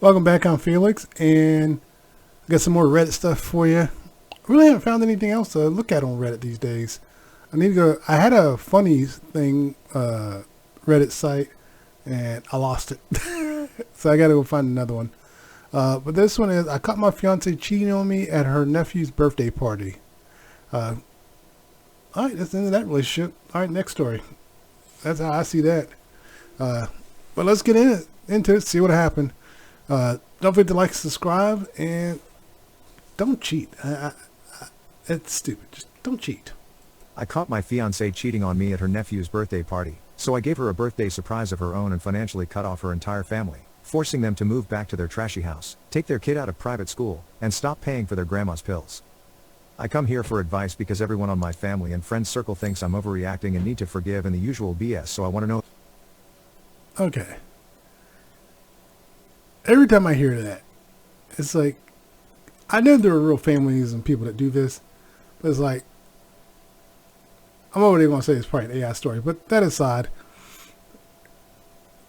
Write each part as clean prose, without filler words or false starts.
Welcome back. I'm Felix, and I got some more Reddit stuff for you. I really haven't found anything else to look at on Reddit these days. I need to go. I had a funny thing, Reddit site, and I lost it. So I got to go find another one. But this one is, I caught my fiance cheating on me at her nephew's birthday party. All right, that's the end of that relationship. All right, next story. That's how I see that. But let's get into it, see what happened. Don't forget to like, subscribe, and don't cheat. It's stupid. Just don't cheat. I caught my fiancée cheating on me at her nephew's birthday party, so I gave her a birthday surprise of her own and financially cut off her entire family, forcing them to move back to their trashy house, take their kid out of private school, and stop paying for their grandma's pills. I come here for advice because everyone on my family and friends circle thinks I'm overreacting and need to forgive and the usual BS, so I want to know. Okay. Every time I hear that, it's like, I know there are real families and people that do this, but it's like, I'm already going to say it's probably an AI story, but that aside,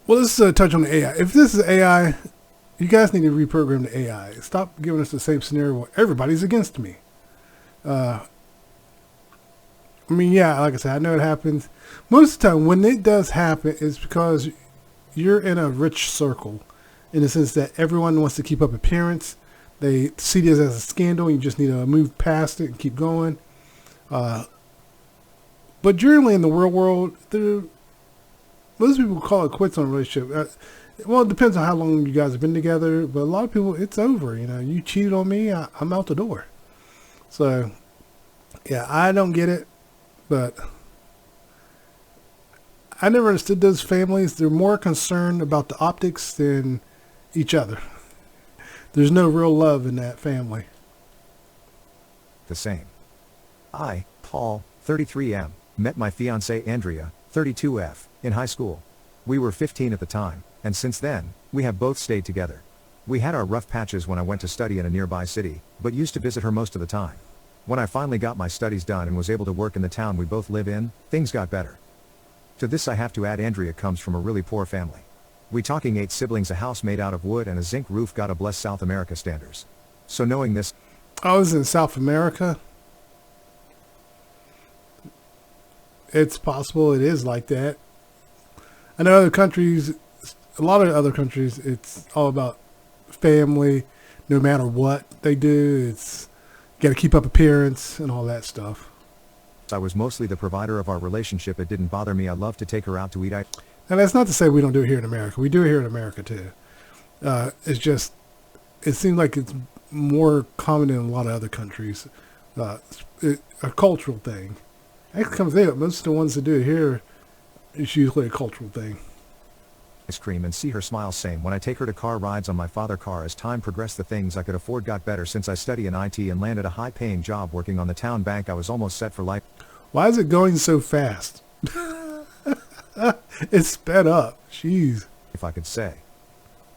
well, let's touch on the AI. If this is AI, you guys need to reprogram the AI. Stop giving us the same scenario where everybody's against me. I mean, yeah, like I said, I know it happens. Most of the time, when it does happen, it's because you're in a rich circle, in the sense that everyone wants to keep up appearance. They see this as a scandal. You just need to move past it and keep going. But generally in the real world, most people call it quits on a relationship. Well, it depends on how long you guys have been together. But a lot of people, it's over. You know, you cheated on me, I'm out the door. So, yeah, I don't get it. But I never understood those families. They're more concerned about the optics than each other. There's no real love in that family. The same. I, Paul, 33M, met my fiancée Andrea, 32F, in high school. We were 15 at the time, and since then, we have both stayed together. We had our rough patches when I went to study in a nearby city, but used to visit her most of the time. When I finally got my studies done and was able to work in the town we both live in, things got better. To this I have to add, Andrea comes from a really poor family. We talking 8 siblings, a house made out of wood and a zinc roof, gotta bless South America standards. So knowing this, I was in South America. It's possible it is like that. I know other countries, a lot of other countries, it's all about family, no matter what they do. It's got to keep up appearance and all that stuff. I was mostly the provider of our relationship. It didn't bother me. I loved to take her out to eat. And that's not to say we don't do it here in America. We do it here in America too. It's just, it seems like it's more common in a lot of other countries. A cultural thing. Actually comes out, most of the ones that do it here, it's usually a cultural thing. Ice cream and see her smile. Same when I take her to car rides on my father car. As time progressed, the things I could afford got better. Since I study in IT and landed a high-paying job working on the town bank, I was almost set for life. Why is it going so fast? It's sped up. Jeez. If I could say.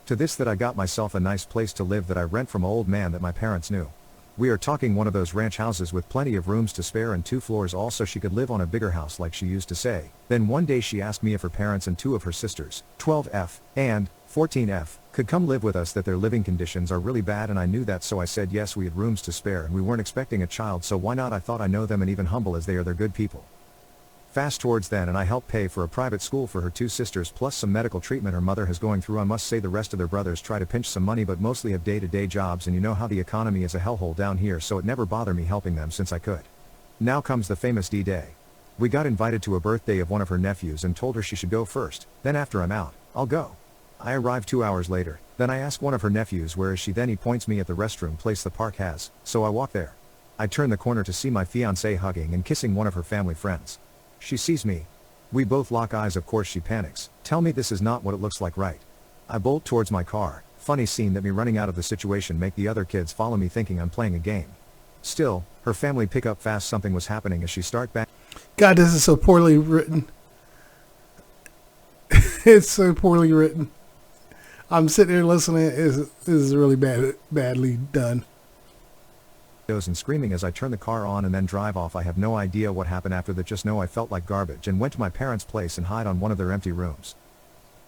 To this, that I got myself a nice place to live that I rent from an old man that my parents knew. We are talking one of those ranch houses with plenty of rooms to spare and 2 floors, all, so she could live on a bigger house like she used to say. Then one day she asked me if her parents and 2 of her sisters, 12F and 14F, could come live with us, that their living conditions are really bad, and I knew that, so I said yes. We had rooms to spare and we weren't expecting a child, so why not? I thought, I know them, and even humble as they are, they're good people. Fast towards then, and I helped pay for a private school for her 2 sisters, plus some medical treatment her mother has going through. I must say the rest of their brothers try to pinch some money, but mostly have day-to-day jobs, and you know how the economy is a hellhole down here, so it never bothered me helping them since I could. Now comes the famous D-Day. We got invited to a birthday of one of her nephews and told her she should go first, then after I'm out, I'll go. I arrived 2 hours later, then I ask one of her nephews where is she, then he points me at the restroom place the park has, so I walk there. I turn the corner to see my fiancée hugging and kissing one of her family friends. She sees me. We both lock eyes. Of course she panics. Tell me this is not what it looks like, right? I bolt towards my car. Funny scene that me running out of the situation make the other kids follow me thinking I'm playing a game. Still, her family pick up fast something was happening as she start back. God, this is so poorly written. It's so poorly written. I'm sitting there listening. This is really badly done. And screaming as I turn the car on and then drive off. I have no idea what happened after that, just know I felt like garbage and went to my parents' place and hid on one of their empty rooms.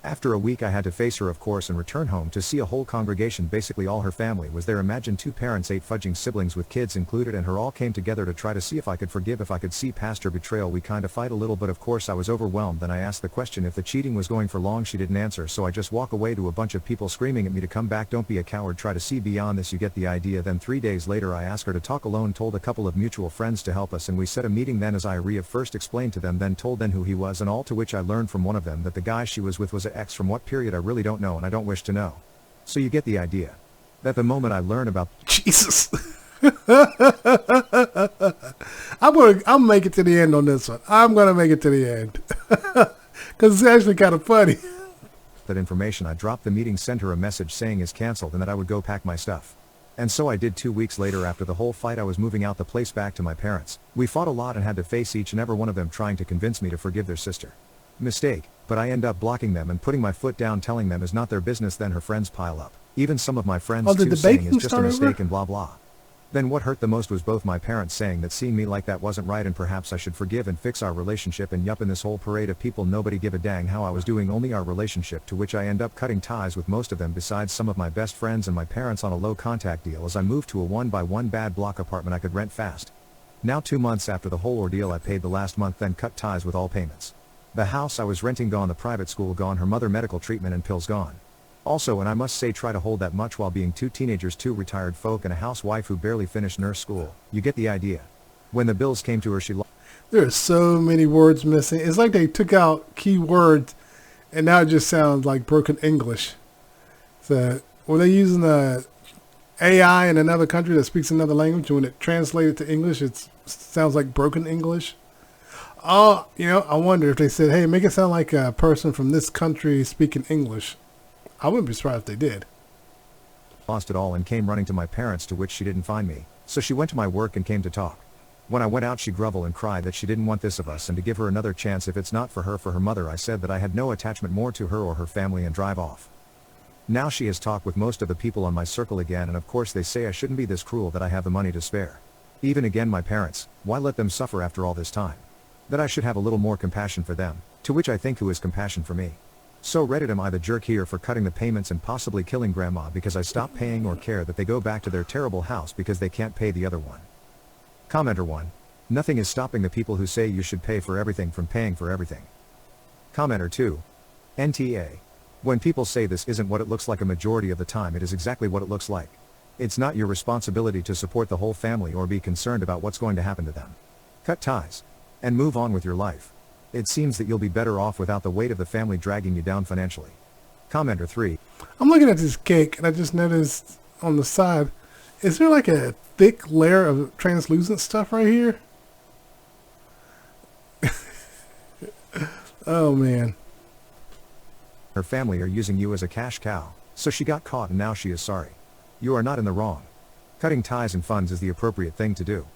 After a week I had to face her of course and return home to see a whole congregation, basically all her family was there. Imagine 2 parents, 8 fudging siblings with kids included, and her all came together to try to see if I could forgive, if I could see past her betrayal. We kinda fight a little, but of course I was overwhelmed. Then I asked the question if the cheating was going for long. She didn't answer, so I just walk away to a bunch of people screaming at me to come back. Don't be a coward, try to see beyond this, you get the idea. Then 3 days later I asked her to talk alone, told a couple of mutual friends to help us, and we set a meeting. Then as I first explained to them, then told them who he was and all, to which I learned from one of them that the guy she was with was an ex. From what period I really don't know, and I don't wish to know. So you get the idea. That the moment I learn about Jesus. I'm make it to the end on this one. I'm gonna make it to the end because it's actually kind of funny. That information, I dropped the meeting, sent her a message saying is cancelled and that I would go pack my stuff. And so I did. 2 weeks later, after the whole fight, I was moving out the place back to my parents. We fought a lot and had to face each and every one of them trying to convince me to forgive their sister. Mistake, but I end up blocking them and putting my foot down, telling them is not their business. Then her friends pile up. Even some of my friends too, saying it's just a mistake and blah blah. Then what hurt the most was both my parents saying that seeing me like that wasn't right and perhaps I should forgive and fix our relationship. And yup, in this whole parade of people nobody give a dang how I was doing, only our relationship, to which I end up cutting ties with most of them besides some of my best friends and my parents on a low contact deal as I moved to a 1-by-1 bad block apartment I could rent fast. Now 2 months after the whole ordeal, I paid the last month, then cut ties with all payments. The house I was renting gone, the private school gone, her mother medical treatment and pills gone. Also, and I must say, try to hold that much while being 2 teenagers, 2 retired folk, and a housewife who barely finished nurse school. You get the idea. When the bills came to her, she There are so many words missing. It's like they took out key words and now it just sounds like broken English. So were they using the AI in another country that speaks another language, and when it translated to English it sounds like broken English? Oh, I wonder if they said, hey, make it sound like a person from this country speaking English. I wouldn't be surprised if they did. Lost it all and came running to my parents, to which she didn't find me, so she went to my work and came to talk. When I went out, she groveled and cried that she didn't want this of us and to give her another chance if it's not for her mother. I said that I had no attachment more to her or her family and drive off. Now she has talked with most of the people on my circle again, and of course they say I shouldn't be this cruel, that I have the money to spare. Even again my parents, why let them suffer after all this time? That I should have a little more compassion for them, to which I think, who is compassion for me? So Reddit, am I the jerk here for cutting the payments and possibly killing grandma because I stopped paying, or care that they go back to their terrible house because they can't pay the other one? Commenter 1. Nothing is stopping the people who say you should pay for everything from paying for everything. Commenter 2. NTA. When people say this isn't what it looks like, a majority of the time it is exactly what it looks like. It's not your responsibility to support the whole family or be concerned about what's going to happen to them. Cut ties. And move on with your life. It seems that you'll be better off without the weight of the family dragging you down financially. Commenter 3. I'm looking at this cake and I just noticed on the side, is there like a thick layer of translucent stuff right here? Oh man. Her family are using you as a cash cow, so she got caught and now she is sorry. You are not in the wrong. Cutting ties and funds is the appropriate thing to do.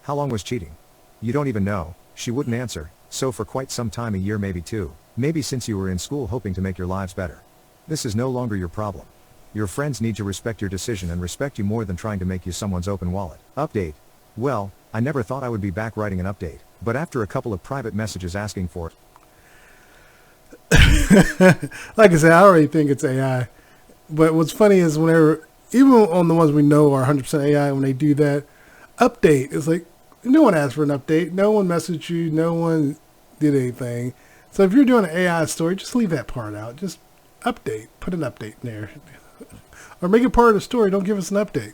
How long was cheating? You don't even know. She wouldn't answer. So for quite some time, a year, maybe 2, maybe since you were in school hoping to make your lives better. This is no longer your problem. Your friends need to respect your decision and respect you more than trying to make you someone's open wallet. Update. Well, I never thought I would be back writing an update, but after a couple of private messages asking for it. Like I said, I already think it's AI. But what's funny is whenever, even on the ones we know are 100% AI, when they do that, update, it's like, no one asked for an update. No one messaged you. No one did anything. So if you're doing an AI story, just leave that part out. Just update. Put an update in there. Or make it part of the story. Don't give us an update.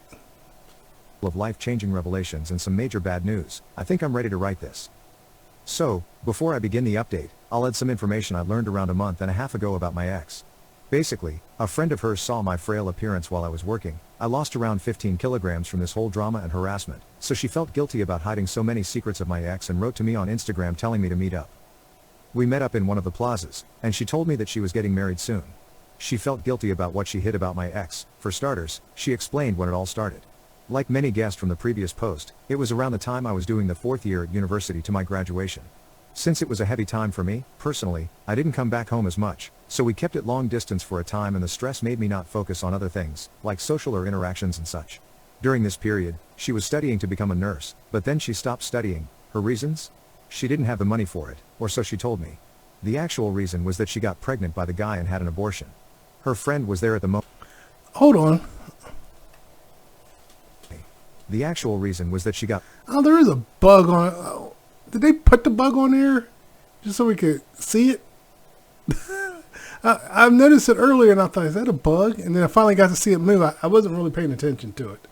Of life-changing revelations and some major bad news. I think I'm ready to write this. So, before I begin the update, I'll add some information I learned around a month and a half ago about my ex. Basically, a friend of hers saw my frail appearance while I was working. I lost around 15 kilograms from this whole drama and harassment, so she felt guilty about hiding so many secrets of my ex and wrote to me on Instagram telling me to meet up. We met up in one of the plazas, and she told me that she was getting married soon. She felt guilty about what she hid about my ex. For starters, she explained when it all started. Like many guessed from the previous post, it was around the time I was doing the 4th year at university to my graduation. Since it was a heavy time for me, personally, I didn't come back home as much, so we kept it long distance for a time, and the stress made me not focus on other things, like social or interactions and such. During this period, she was studying to become a nurse, but then she stopped studying. Her reasons? She didn't have the money for it, or so she told me. The actual reason was that she got pregnant by the guy and had an abortion. Her friend was there at the moment. Hold on. The actual reason was that she got... Oh, there is a bug on it. Oh, did they put the bug on there just so we could see it? I've noticed it earlier and I thought, is that a bug? And then I finally got to see it move. I wasn't really paying attention to it.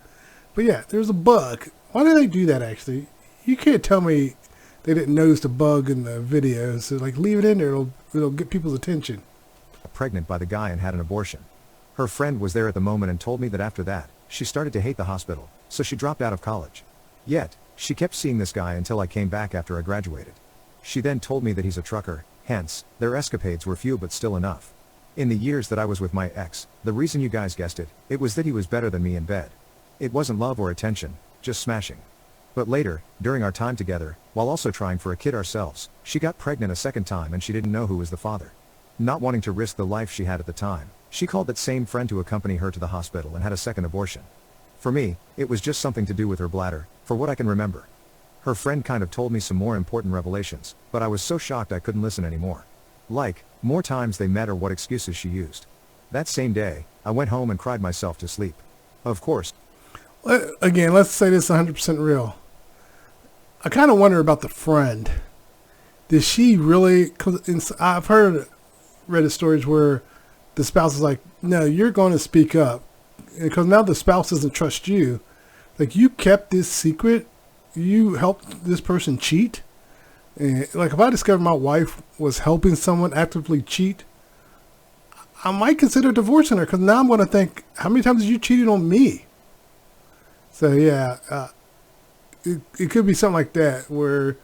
But yeah, there's a bug. Why did they do that actually? You can't tell me they didn't notice the bug in the videos. So like, leave it in there. It'll get people's attention. Pregnant by the guy and had an abortion. Her friend was there at the moment and told me that after that, she started to hate the hospital, so she dropped out of college. Yet, she kept seeing this guy until I came back after I graduated. She then told me that he's a trucker, hence, their escapades were few but still enough. In the years that I was with my ex, the reason you guys guessed it, it was that he was better than me in bed. It wasn't love or attention, just smashing. But later, during our time together, while also trying for a kid ourselves, she got pregnant a second time and she didn't know who was the father. Not wanting to risk the life she had at the time, she called that same friend to accompany her to the hospital and had a second abortion. For me, it was just something to do with her bladder, for what I can remember. Her friend kind of told me some more important revelations, but I was so shocked I couldn't listen anymore. Like, more times they met or what excuses she used. That same day, I went home and cried myself to sleep. Of course. Again, let's say this is 100% real. I kind of wonder about the friend. Did she really, cause I've read the stories where the spouse is like, no, you're going to speak up. Because now the spouse doesn't trust you. Like, you kept this secret. You helped this person cheat. And like, if I discovered my wife was helping someone actively cheat, I might consider divorcing her. Because now I'm going to think, how many times have you cheated on me? So yeah, it could be something like that where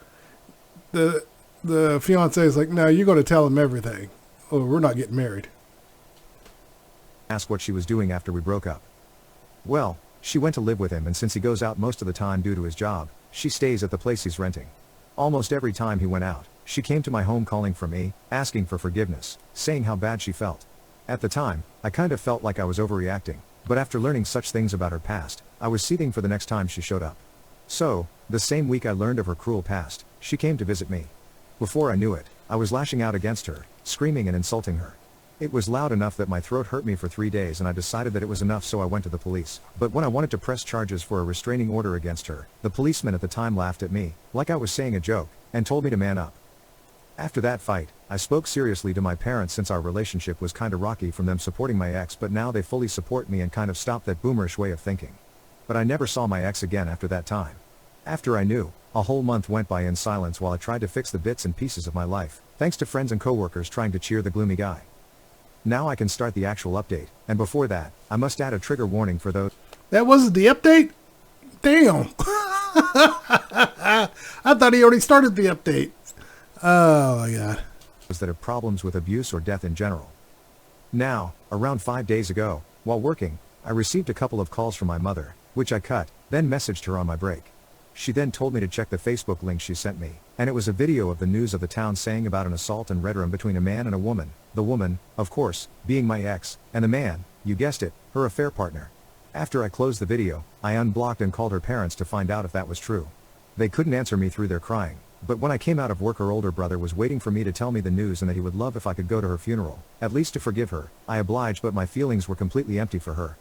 the fiance is like, no, you're going to tell him everything, or we're not getting married. Asked what she was doing after we broke up. Well, she went to live with him, and since he goes out most of the time due to his job, she stays at the place he's renting. Almost every time he went out, she came to my home calling for me, asking for forgiveness, saying how bad she felt. At the time, I kind of felt like I was overreacting, but after learning such things about her past, I was seething for the next time she showed up. So, the same week I learned of her cruel past, she came to visit me. Before I knew it, I was lashing out against her, screaming and insulting her. It was loud enough that my throat hurt me for 3 days, and I decided that it was enough, so I went to the police. But when I wanted to press charges for a restraining order against her, the policeman at the time laughed at me, like I was saying a joke, and told me to man up. After that fight, I spoke seriously to my parents since our relationship was kinda rocky from them supporting my ex, but now they fully support me and kind of stopped that boomerish way of thinking. But I never saw my ex again after that time. After I knew, a whole month went by in silence while I tried to fix the bits and pieces of my life, thanks to friends and coworkers trying to cheer the gloomy guy. Now I can start the actual update, and before that, I must add a trigger warning for those. That wasn't the update? Damn. I thought he already started the update. Oh my God. That have problems with abuse or death in general. Now, around 5 days ago, while working, I received a couple of calls from my mother, which I cut, then messaged her on my break. She then told me to check the Facebook link she sent me, and it was a video of the news of the town saying about an assault in Redrum between a man and a woman, the woman, of course, being my ex, and the man, you guessed it, her affair partner. After I closed the video, I unblocked and called her parents to find out if that was true. They couldn't answer me through their crying, but when I came out of work, her older brother was waiting for me to tell me the news and that he would love if I could go to her funeral, at least to forgive her. I obliged, but my feelings were completely empty for her.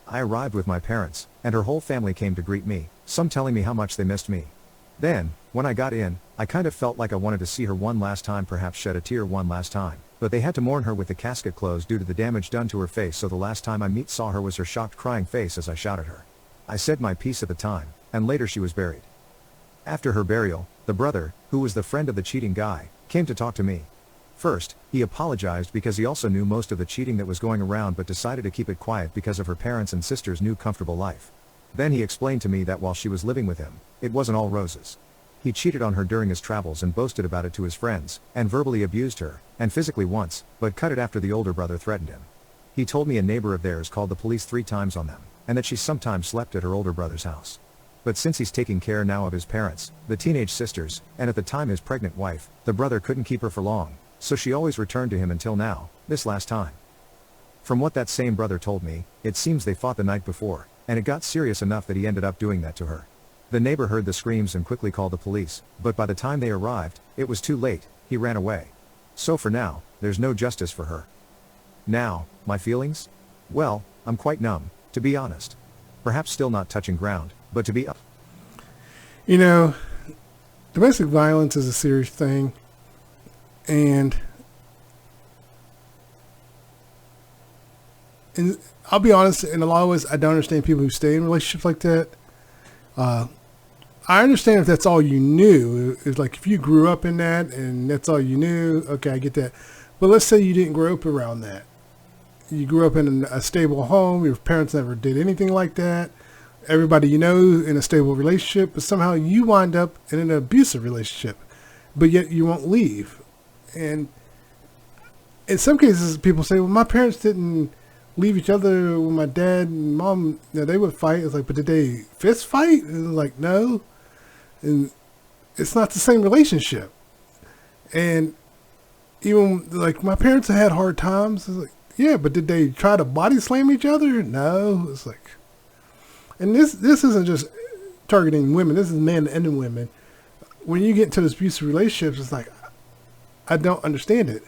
I arrived with my parents, and her whole family came to greet me, some telling me how much they missed me. Then, when I got in, I kind of felt like I wanted to see her one last time, perhaps shed a tear one last time, but they had to mourn her with the casket closed due to the damage done to her face, so the last time I saw her was her shocked crying face as I shouted her. I said my piece at the time, and later she was buried. After her burial, the brother, who was the friend of the cheating guy, came to talk to me. First, he apologized because he also knew most of the cheating that was going around but decided to keep it quiet because of her parents and sister's new comfortable life. Then he explained to me that while she was living with him, it wasn't all roses. He cheated on her during his travels and boasted about it to his friends, and verbally abused her, and physically once, but cut it after the older brother threatened him. He told me a neighbor of theirs called the police 3 times on them, and that she sometimes slept at her older brother's house. But since he's taking care now of his parents, the teenage sisters, and at the time his pregnant wife, the brother couldn't keep her for long, so she always returned to him until now, this last time. From what that same brother told me, it seems they fought the night before, and it got serious enough that he ended up doing that to her. The neighbor heard the screams and quickly called the police, but by the time they arrived, it was too late. He ran away. So for now, there's no justice for her. Now, my feelings? Well, I'm quite numb, to be honest. Perhaps still not touching ground, but to be up. You know, domestic violence is a serious thing, and I'll be honest, in a lot of ways, I don't understand people who stay in relationships like that. I understand if that's all you knew. It's like if you grew up in that and that's all you knew, okay, I get that. But let's say you didn't grow up around that. You grew up in a stable home. Your parents never did anything like that. Everybody you know in a stable relationship, but somehow you wind up in an abusive relationship, but yet you won't leave. And in some cases, people say, well, my parents didn't leave each other. When my dad and mom, they would fight. It's like, but did they fist fight? And it's like, no. And it's not the same relationship. And even like my parents had hard times. It's like, yeah, but did they try to body slam each other? No. It's like, and this isn't just targeting women. This is men and women. When you get into this abusive relationships, it's like, I don't understand it.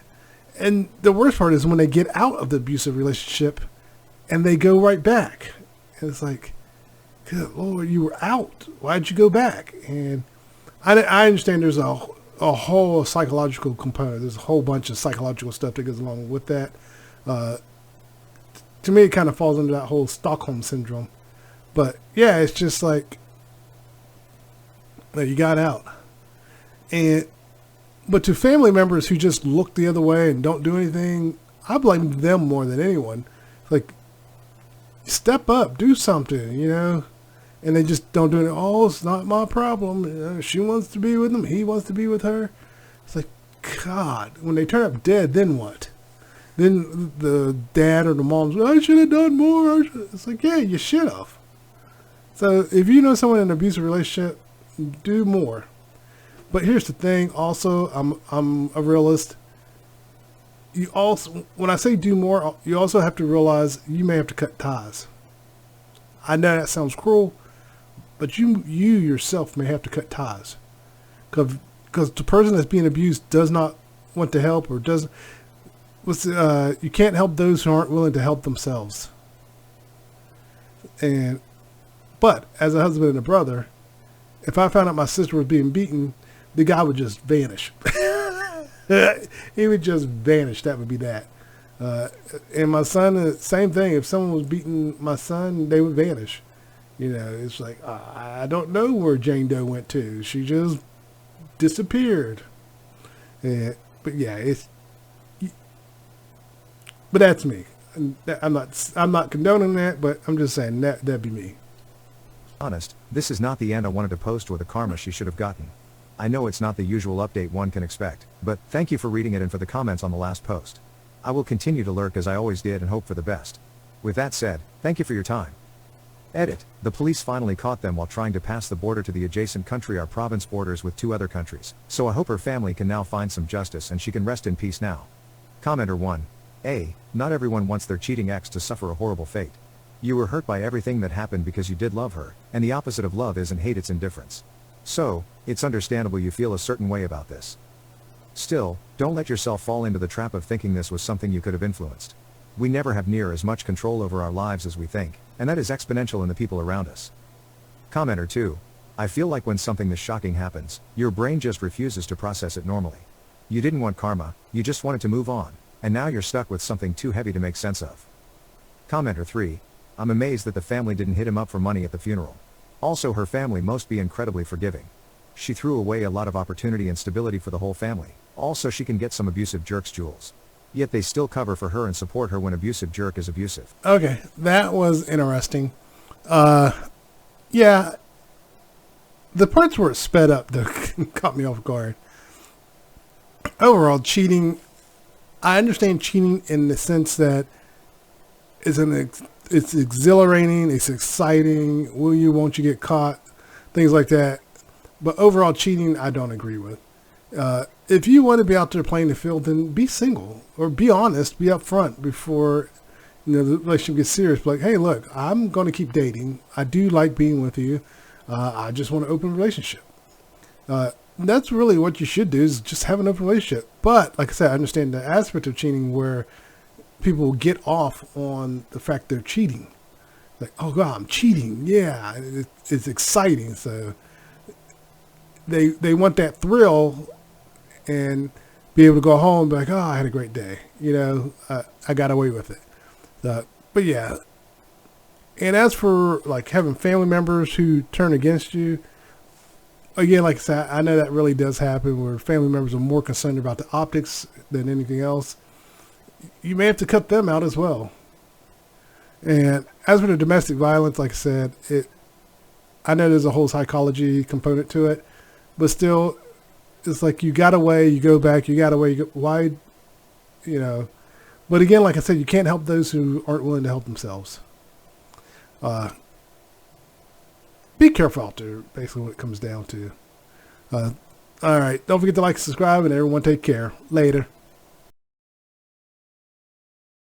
And the worst part is when they get out of the abusive relationship and they go right back. And it's like, good Lord, you were out. Why'd you go back? And I understand there's a whole psychological component. There's a whole bunch of psychological stuff that goes along with that. To me, it kind of falls under that whole Stockholm syndrome. But yeah, it's just like, you got out. But to family members who just look the other way and don't do anything, I blame them more than anyone. Like, step up, do something, and they just don't do it. Oh, it's not my problem. She wants to be with him. He wants to be with her. It's like, God, when they turn up dead, then what? Then the dad or the mom's, I should have done more. It's like, yeah, you should have. So if you know someone in an abusive relationship, do more. But here's the thing. Also, I'm a realist. You also, when I say do more, you also have to realize you may have to cut ties. I know that sounds cruel, but you yourself may have to cut ties, because the person that's being abused does not want to help or doesn't. You can't help those who aren't willing to help themselves. But as a husband and a brother, if I found out my sister was being beaten, the guy would just vanish. He would just vanish. That would be that. And my son, same thing. If someone was beating my son, they would vanish. It's like, I don't know where Jane Doe went to. She just disappeared. But yeah, but that's me. I'm not condoning that, but I'm just saying that'd be me. Honest, this is not the end I wanted to post or the karma she should have gotten. I know it's not the usual update one can expect, but thank you for reading it and for the comments on the last post. I will continue to lurk as I always did and hope for the best. With that said, thank you for your time. Edit. The police finally caught them while trying to pass the border to the adjacent country. Our province borders with 2 other countries, so I hope her family can now find some justice and she can rest in peace now. Commenter 1. Not everyone wants their cheating ex to suffer a horrible fate. You were hurt by everything that happened because you did love her, and the opposite of love isn't hate, it's indifference. So, it's understandable you feel a certain way about this. Still, don't let yourself fall into the trap of thinking this was something you could have influenced. We never have near as much control over our lives as we think, and that is exponential in the people around us. Commenter 2. I feel like when something this shocking happens, your brain just refuses to process it normally. You didn't want karma, you just wanted to move on, and now you're stuck with something too heavy to make sense of. Commenter 3. I'm amazed that the family didn't hit him up for money at the funeral. Also, her family must be incredibly forgiving. She threw away a lot of opportunity and stability for the whole family. Also, she can get some abusive jerks jewels. Yet they still cover for her and support her when abusive jerk is abusive. Okay, that was interesting. Yeah, the parts where it sped up that caught me off guard. Overall, cheating, I understand cheating in the sense that it's exhilarating, it's exciting, will you, won't you get caught, things like that. But overall, cheating, I don't agree with. If you want to be out there playing the field, then be single or be honest, be upfront before the relationship gets serious. Like, hey, look, I'm going to keep dating. I do like being with you. I just want an open relationship. that's really what you should do, is just have an open relationship. But like I said, I understand the aspect of cheating where people get off on the fact they're cheating. Like, oh God, I'm cheating. Yeah, it's exciting. So they want that thrill and be able to go home and be like, oh, I had a great day. I got away with it. But yeah. And as for like having family members who turn against you, again, like I said, I know that really does happen where family members are more concerned about the optics than anything else. You may have to cut them out as well. And as for the domestic violence, like I said, I know there's a whole psychology component to it, but still, it's like you got away, you go back, you got away, why, But again, like I said, you can't help those who aren't willing to help themselves. Be careful out there, basically what it comes down to. All right, don't forget to like, subscribe, and everyone take care. Later.